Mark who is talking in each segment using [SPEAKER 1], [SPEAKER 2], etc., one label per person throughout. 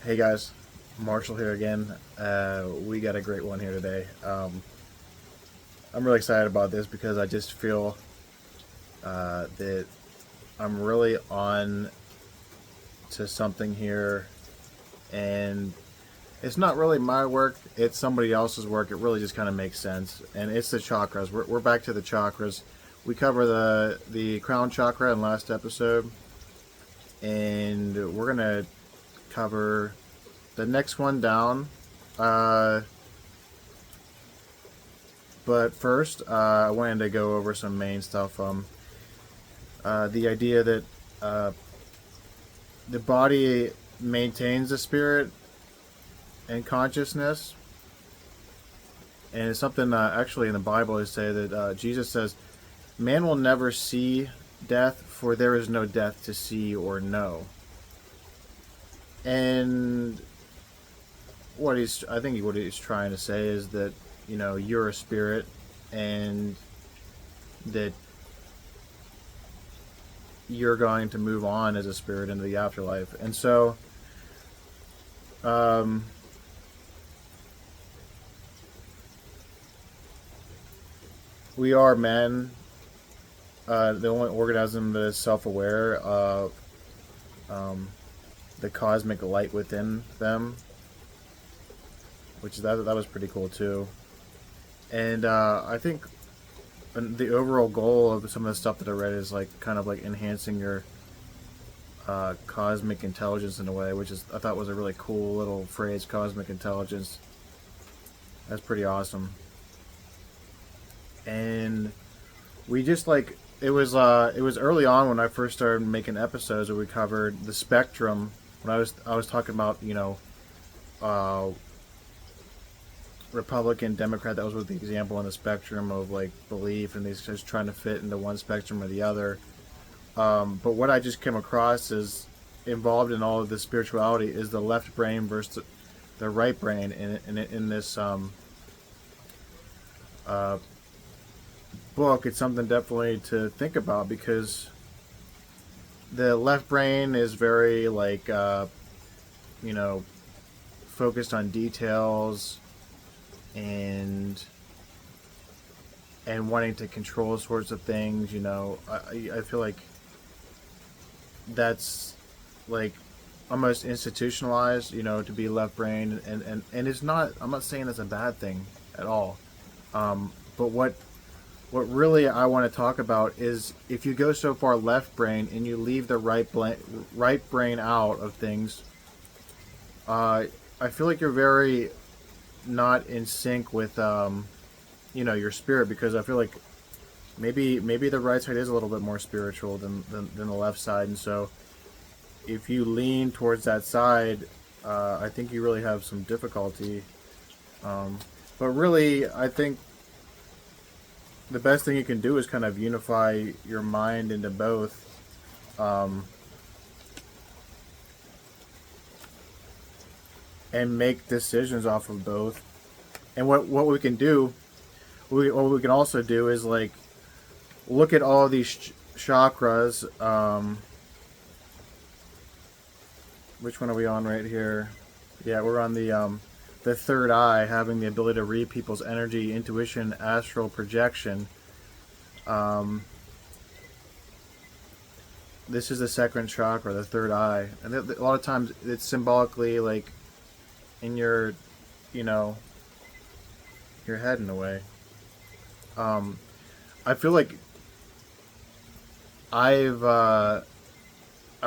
[SPEAKER 1] Hey guys, Marshall here again. We got a great one here today. I'm really excited about this because I just feel that I'm really on to something here, and it's not really my work, it's somebody else's work. It really just kind of makes sense, and it's the chakras. We're back to the chakras. We cover the crown chakra in last episode, and we're gonna cover the next one down. Uh, but first, I wanted to go over some main stuff. The idea that uh, the body maintains the spirit and consciousness, and it's something actually in the Bible they say that Jesus says, "Man will never see death, for there is no death to see or know." And what he's trying to say is that you're a spirit, and that you're going to move on as a spirit into the afterlife. And so um, we are men, the only organism that is self-aware of the cosmic light within them, which that was pretty cool too. And I think the overall goal of some of the stuff that I read is like kind of like enhancing your cosmic intelligence in a way, which is I thought was a really cool little phrase, cosmic intelligence. That's pretty awesome. And we just like it was early on when I first started making episodes where we covered the spectrum. When I was talking about uh, Republican, Democrat, that was with the example on the spectrum of like belief, and these just trying to fit into one spectrum or the other. But what I just came across is involved in all of this spirituality is the left brain versus the right brain in this uh, book. It's something definitely to think about because the left brain is very like you know focused on details and wanting to control sorts of things. I feel like that's like almost institutionalized, to be left brain, and it's not. I'm not saying that's a bad thing at all. But what really I want to talk about is if you go so far left brain and you leave the right brain out of things, I feel like you're very not in sync with your spirit, because I feel like maybe the right side is a little bit more spiritual than the left side, and so if you lean towards that side, I think you really have some difficulty. But really, I think the best thing you can do is kind of unify your mind into both. And make decisions off of both. And what we can do, what we can also do is like look at all of these chakras. Which one are we on right here? Yeah, we're on the third eye, having the ability to read people's energy, intuition, astral projection. This is the second chakra, the third eye, and a lot of times it's symbolically like in you know, your head in a way. I feel like I've I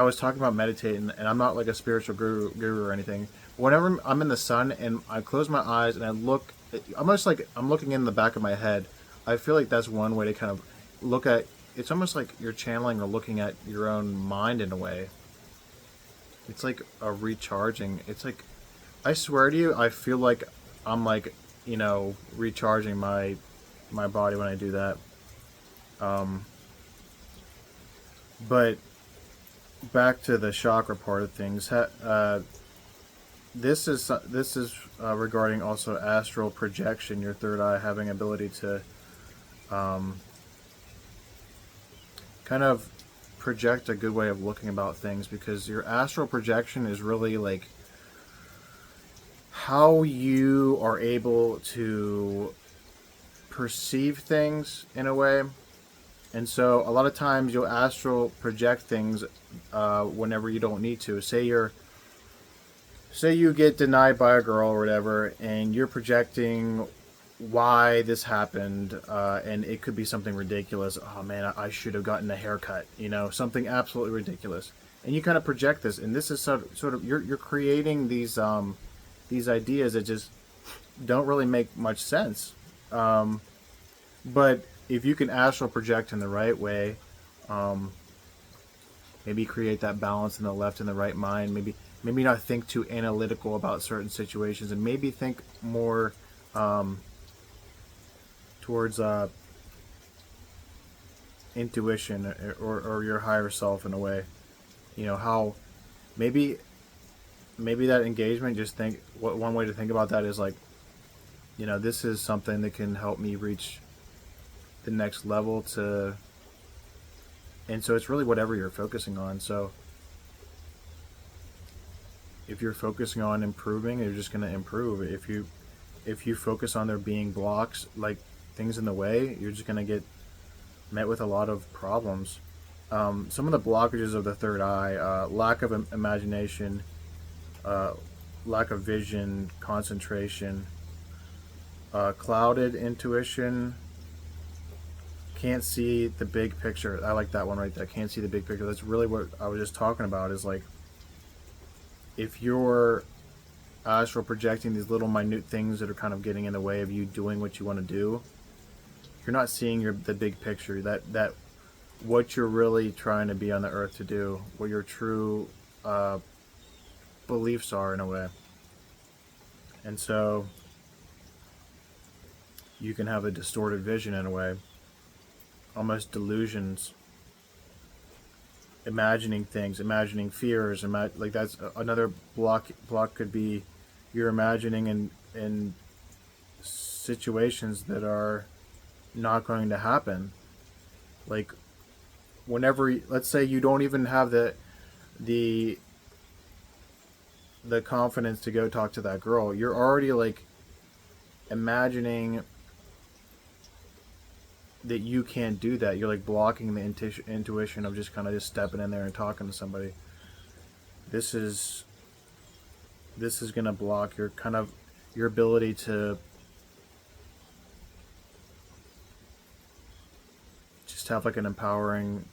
[SPEAKER 1] was talking about meditating, and I'm not like a spiritual guru or anything. Whenever I'm in the sun and I close my eyes and I look, almost like I'm looking in the back of my head. I feel like that's one way to kind of look at. It's almost like you're channeling or looking at your own mind in a way. It's like a recharging. It's like, I swear to you, I feel like I'm like, recharging my body when I do that. Um, but back to the chakra part of things. This is regarding also astral projection. Your third eye having ability to um, kind of project a good way of looking about things, because your astral projection is really like how you are able to perceive things in a way. And so a lot of times you'll astral project things whenever you don't need to. Say you get denied by a girl or whatever, and you're projecting why this happened, and it could be something ridiculous. Oh man, I should have gotten a haircut. Something absolutely ridiculous. And you kind of project this, and this is sort of you're creating these ideas that just don't really make much sense. But if you can astral project in the right way, maybe create that balance in the left and the right mind. Maybe not think too analytical about certain situations, and maybe think more towards intuition or your higher self in a way. How maybe that engagement. Just think one way to think about that is like, this is something that can help me reach the next level to. And so it's really whatever you're focusing on. So if you're focusing on improving, you're just going to improve. If you focus on there being blocks, like things in the way, you're just going to get met with a lot of problems. Some of the blockages of the third eye: lack of imagination, lack of vision, concentration, clouded intuition, can't see the big picture. I like that one right there. Can't see the big picture. That's really what I was just talking about, is like, if you're astral projecting these little minute things that are kind of getting in the way of you doing what you want to do, you're not seeing the big picture, that what you're really trying to be on the earth to do, what your true beliefs are in a way. And so you can have a distorted vision in a way, almost delusions, imagining things, imagining fears, like that's another block. Could be you're imagining in situations that are not going to happen. Like whenever, let's say you don't even have the confidence to go talk to that girl, you're already like imagining that you can't do that. You're like blocking the intuition of just kind of just stepping in there and talking to somebody. This is going to block your ability to just have like an empowering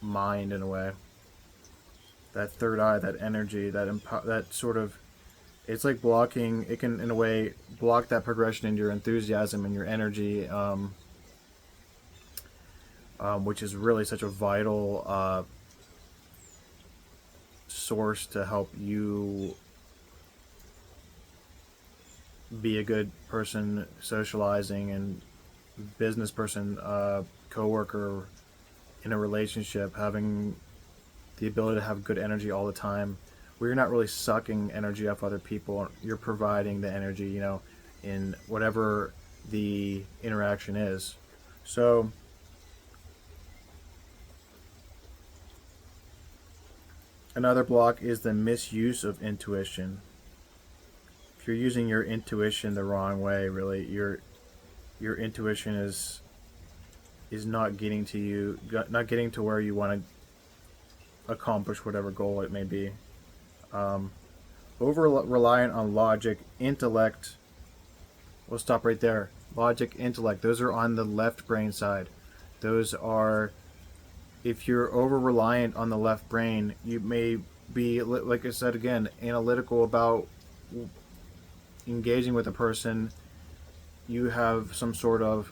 [SPEAKER 1] mind in a way. That third eye, that energy, that sort of, it's like blocking. It can in a way block that progression into your enthusiasm and your energy. Which is really such a vital source to help you be a good person, socializing, and business person, coworker, in a relationship, having the ability to have good energy all the time, where you're not really sucking energy off other people. You're providing the energy, in whatever the interaction is. So another block is the misuse of intuition. If you're using your intuition the wrong way, really, your intuition is not getting to you, not getting to where you want to accomplish whatever goal it may be. Over reliant on logic, intellect. We'll stop right there. Logic, intellect. Those are on the left brain side. Those are. If you're over reliant on the left brain, you may be, like I said again, analytical about engaging with a person. You have some sort of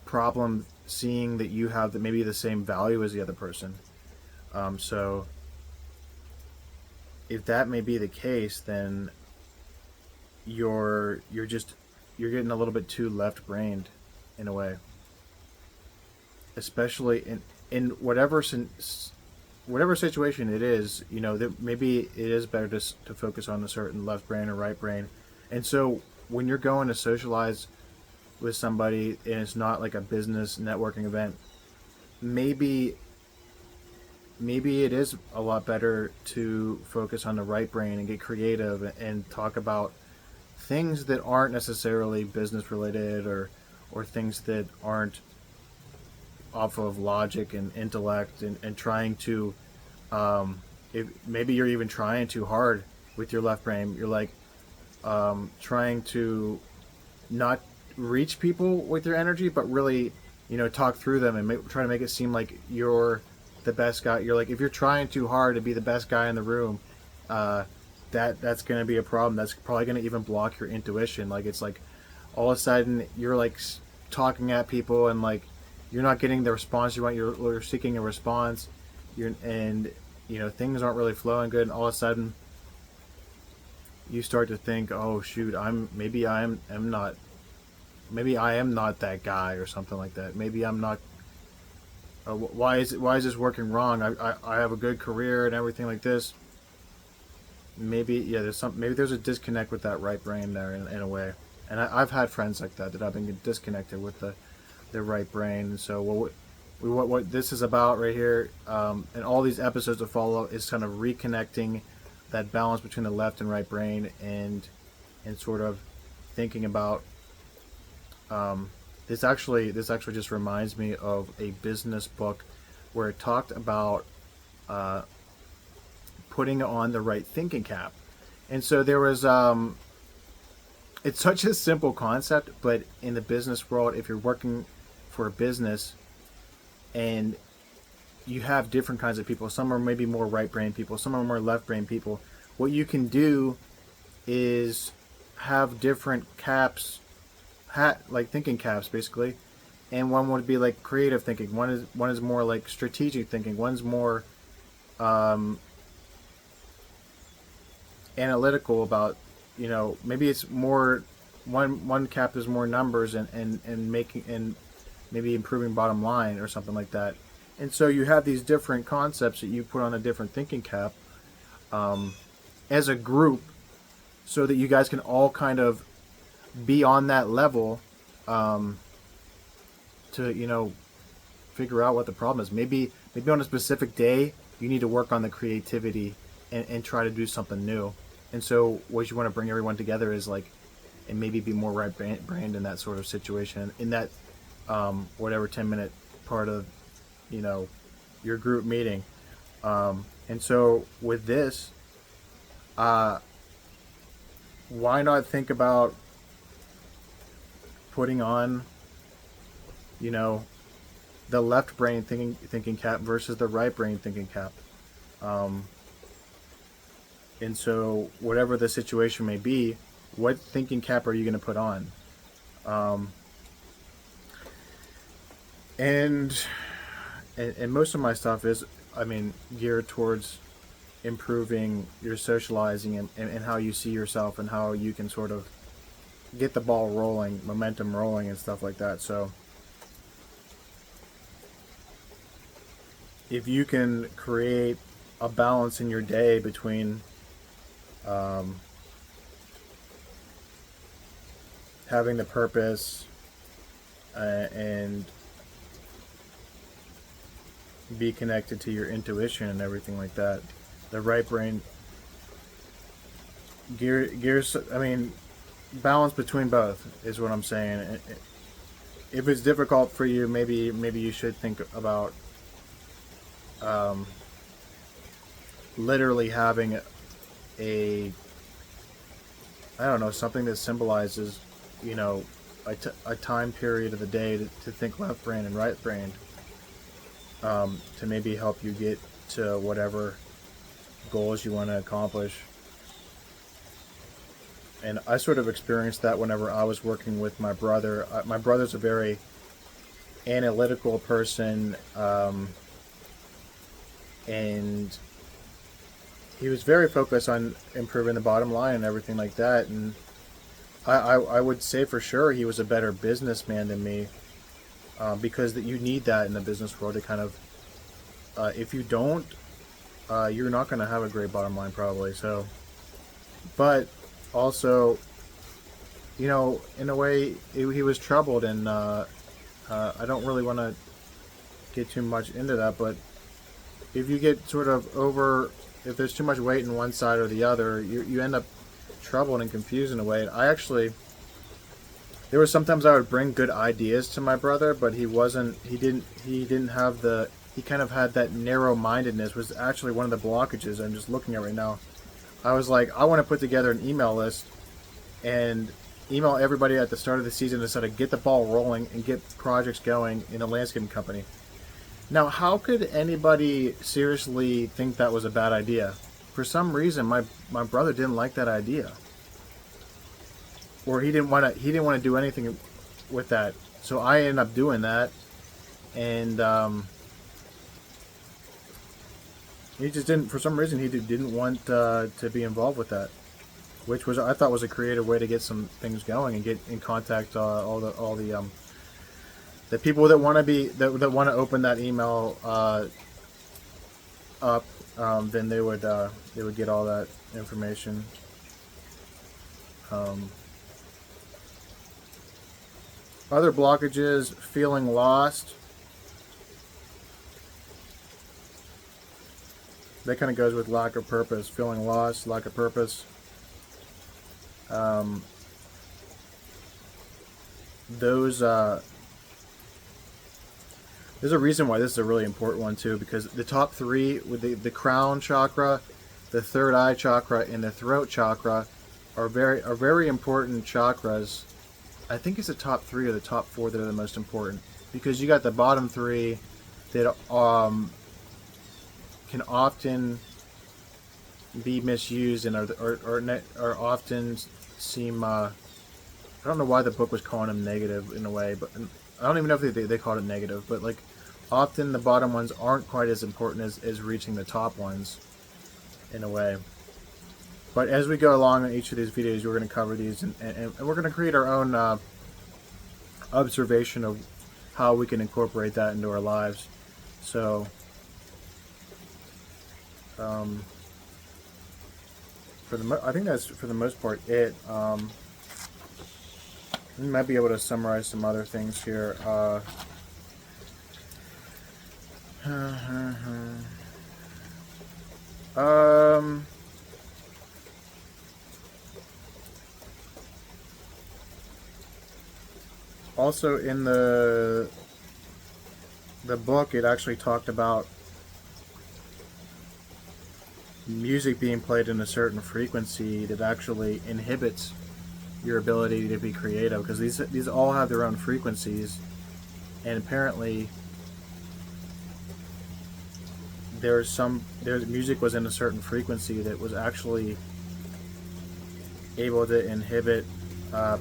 [SPEAKER 1] problem seeing that you have maybe the same value as the other person. So if that may be the case, then you're getting a little bit too left-brained in a way. Especially in whatever situation it is, that maybe it is better to focus on a certain left brain or right brain. And so when you're going to socialize with somebody and it's not like a business networking event, maybe maybe it is a lot better to focus on the right brain and get creative and talk about things that aren't necessarily business related, or things that aren't off of logic and intellect, and trying to if maybe you're even trying too hard with your left brain. You're like trying to not reach people with your energy, but really, talk through them and try to make it seem like you're the best guy. You're like, if you're trying too hard to be the best guy in the room, that's going to be a problem. That's probably going to even block your intuition. Like, it's like all of a sudden you're like talking at people, and like you're not getting the response you want. You're seeking a response. Things aren't really flowing good, and all of a sudden you start to think, oh shoot, maybe I am not that guy, or something like that. Maybe I'm not. Why is this working wrong? I have a good career and everything like this. Maybe there's a disconnect with that right brain there in a way. And I've had friends like that I've been disconnected with the right brain. So what this is about right here, and all these episodes to follow, is kind of reconnecting that balance between the left and right brain, and sort of thinking about this actually just reminds me of a business book where it talked about putting on the right thinking cap. And so there was it's such a simple concept, but in the business world, if you're working for a business and you have different kinds of people, some are maybe more right brain people, some are more left brain people, what you can do is have different caps, like thinking caps basically. And one would be like creative thinking, one is more like strategic thinking, one's more analytical about, maybe it's more, one cap is more numbers and making, and maybe improving bottom line or something like that. And so you have these different concepts that you put on a different thinking cap as a group, so that you guys can all kind of be on that level to figure out what the problem is. Maybe on a specific day you need to work on the creativity and try to do something new. And so what you want to bring everyone together is like, and maybe be more right brained in that sort of situation, in that whatever 10-minute part of your group meeting. And so with this, why not think about putting on the left brain thinking cap versus the right brain thinking cap. And so whatever the situation may be, what thinking cap are you going to put on? And most of my stuff is, geared towards improving your socializing and how you see yourself, and how you can sort of get the ball rolling, momentum rolling, and stuff like that. So if you can create a balance in your day between having the purpose and be connected to your intuition and everything like that, the right brain gears, balance between both is what I'm saying. If it's difficult for you, maybe you should think about literally having something that symbolizes, a time period of the day to think left brain and right brain, to maybe help you get to whatever goals you want to accomplish. And I sort of experienced that whenever I was working with my brother. My brother's a very analytical person, and he was very focused on improving the bottom line and everything like that. And I would say for sure he was a better businessman than me, because that you need that in the business world to kind of, if you don't, you're not going to have a great bottom line probably. So, but also, in a way, he was troubled, and I don't really want to get too much into that, but if you get sort of over, if there's too much weight in one side or the other, you end up troubled and confused in a way. I actually, there were sometimes I would bring good ideas to my brother, but he didn't have the, he kind of had that narrow-mindedness, was actually one of the blockages I'm just looking at right now. I was like, I want to put together an email list and email everybody at the start of the season to sort of get the ball rolling and get projects going in a landscaping company. Now, how could anybody seriously think that was a bad idea? For some reason, my brother didn't like that idea, or he didn't want to do anything with that. So I ended up doing that, and he just didn't. For some reason, he didn't want to be involved with that, which was, I thought, was a creative way to get some things going and get in contact all the people that want to be that want to open that email up. Then they would get all that information. Other blockages: feeling lost. That kind of goes with lack of purpose. Feeling lost, lack of purpose. There's a reason why this is a really important one too, because the top three, with the crown chakra, the third eye chakra, and the throat chakra, are very important chakras. I think it's the top three or the top four that are the most important, because you got the bottom three that can often be misused and are often seem. I don't know why the book was calling them negative in a way, but I don't even know if they called it negative, but like often the bottom ones aren't quite as important as reaching the top ones in a way. But as we go along in each of these videos, we're going to cover these, and we're going to create our own observation of how we can incorporate that into our lives. So I think that's for the most part it. We might be able to summarize some other things here. Also in the book, it actually talked about music being played in a certain frequency that actually inhibits your ability to be creative, because these all have their own frequencies, and apparently there's music was in a certain frequency that was actually able to inhibit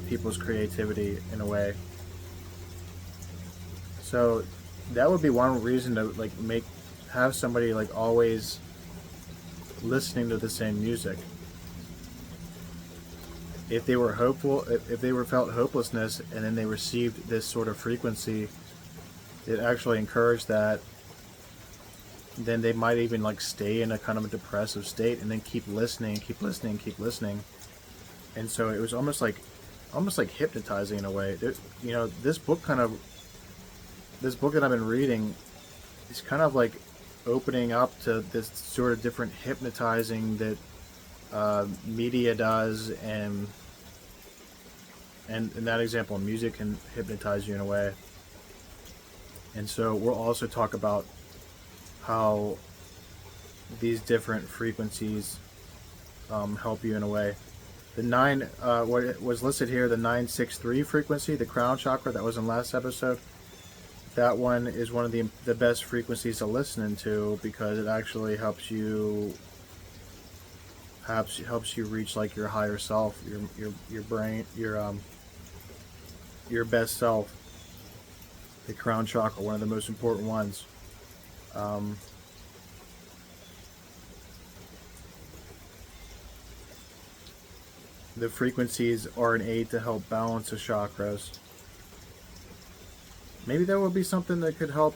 [SPEAKER 1] people's creativity in a way. So that would be one reason to like have somebody like always listening to the same music. If they were hopeful, if they felt hopelessness, and then they received this sort of frequency, it actually encouraged that, then they might even like stay in a kind of a depressive state and then keep listening, keep listening, keep listening. And so it was almost like hypnotizing in a way. You know, this book that I've been reading is kind of like opening up to this sort of different hypnotizing that media does, and in that example, music can hypnotize you in a way. And so we'll also talk about how these different frequencies help you in a way. The what was listed here, the 963 frequency, the crown chakra, that was in last episode. That one is one of the best frequencies to listen to, because it actually helps you reach like your higher self, your brain, your best self. The crown chakra, one of the most important ones. The frequencies are an aid to help balance the chakras. Maybe that would be something that could help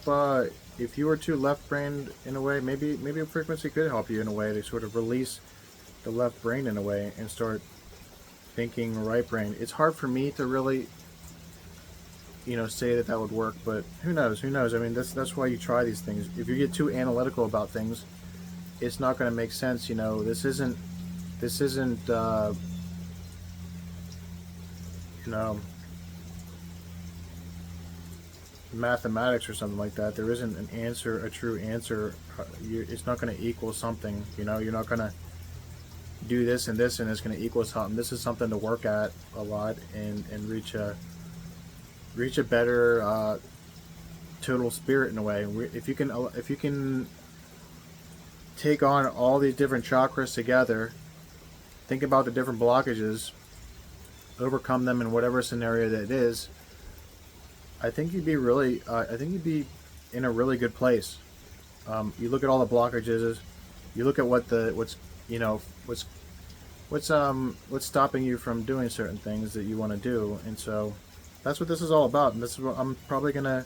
[SPEAKER 1] if you were too left-brained in a way. Maybe a frequency could help you in a way to sort of release the left brain in a way and start thinking right brain. It's hard for me to really you know, say that that would work, but who knows? Who knows? I mean, that's why you try these things. If you get too analytical about things, it's not going to make sense. You know, this isn't you know, mathematics or something like that. There isn't an answer, a true answer. It's not going to equal something. You know, you're not going to do this and this and it's going to equal something. This is something to work at a lot and reach a better total spirit in a way. If you can take on all these different chakras together, think about the different blockages, overcome them in whatever scenario that it is. I think you'd be really. I think you'd be in a really good place. You look at all the blockages. You look at what's you know what's stopping you from doing certain things that you want to do, and so that's what this is all about. And this is what I'm probably gonna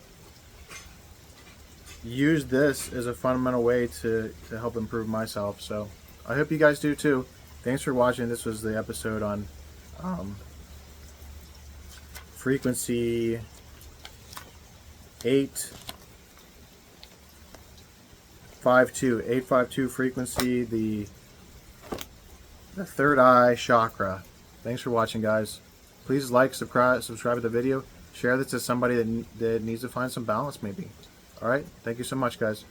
[SPEAKER 1] use this as a fundamental way to help improve myself. So I hope you guys do too. Thanks for watching. This was the episode on frequency 852 frequency, the third eye chakra. Thanks for watching, guys. Please like, subscribe to the video, share this to somebody that needs to find some balance maybe. All right, thank you so much, guys.